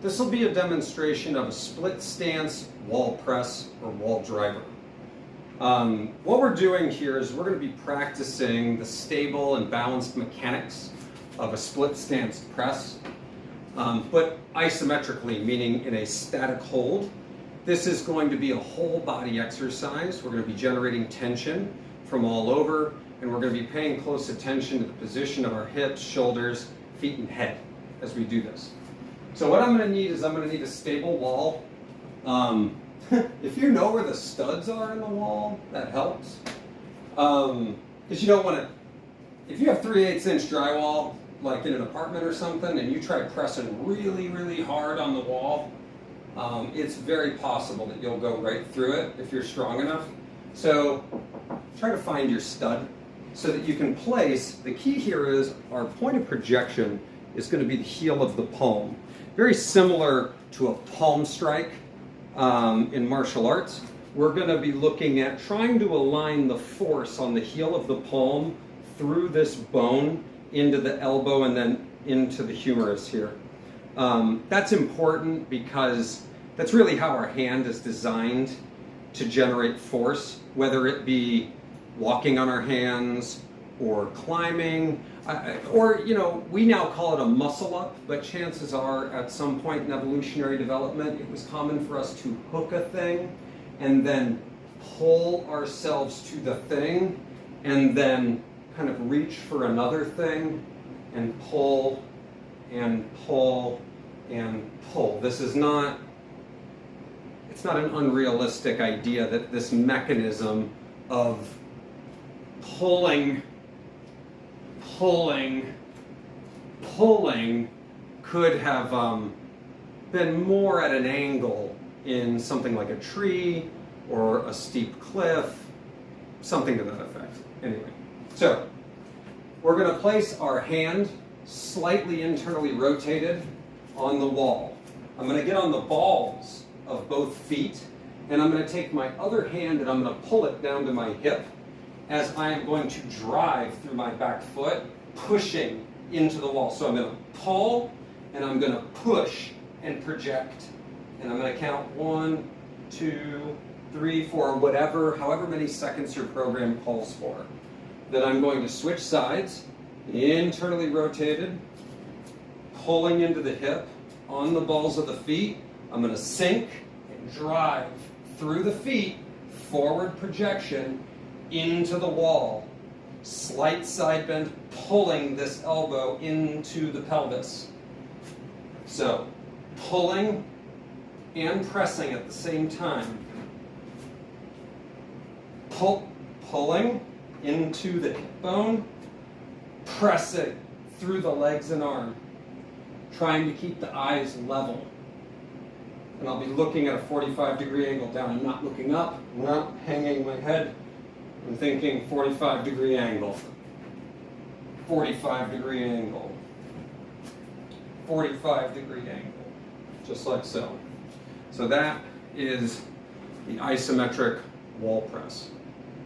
This will be a demonstration of a split stance wall press or wall driver. What we're doing here is we're going to be practicing the stable and balanced mechanics of a split stance press, but isometrically, meaning in a static hold. This is going to be a whole body exercise. We're going to be generating tension from all over, and we're going to be paying close attention to the position of our hips, shoulders, feet, and head as we do this. So what I'm going to need is a stable wall. If you know where the studs are in the wall, that helps. Because you don't want to, if you have 3/8 inch drywall, like in an apartment or something, and you try pressing really, really hard on the wall, it's very possible that you'll go right through it if you're strong enough. So try to find your stud so that you can place, the key here is our point of projection is going to be the heel of the palm. Very similar to a palm strike in martial arts. We're going to be looking at trying to align the force on the heel of the palm through this bone into the elbow and then into the humerus here. That's important because that's really how our hand is designed to generate force, whether it be walking on our hands or climbing, or, you know, we now call it a muscle up, but chances are at some point in evolutionary development it was common for us to hook a thing and then pull ourselves to the thing and then kind of reach for another thing and pull and pull and pull. This is not, it's not an unrealistic idea that this mechanism of pulling could have been more at an angle in something like a tree or a steep cliff, something to that effect. Anyway, so we're going to place our hand slightly internally rotated on the wall. I'm going to get on the balls of both feet, and I'm going to take my other hand and I'm going to pull it down to my hip as I am going to drive through my back foot, pushing into the wall. So I'm going to pull and I'm going to push and project. And I'm going to count 1, 2, 3, 4, whatever, however many seconds your program calls for. Then I'm going to switch sides, internally rotated, pulling into the hip, on the balls of the feet. I'm going to sink and drive through the feet, forward projection, into the wall. Slight side bend, pulling this elbow into the pelvis. So, pulling and pressing at the same time. Pulling into the hip bone, pressing through the legs and arm. Trying to keep the eyes level. And I'll be looking at a 45-degree angle down. I'm not looking up, I'm not hanging my head. I'm thinking 45-degree angle. 45-degree angle. 45-degree angle. Just like so. So that is the isometric wall press.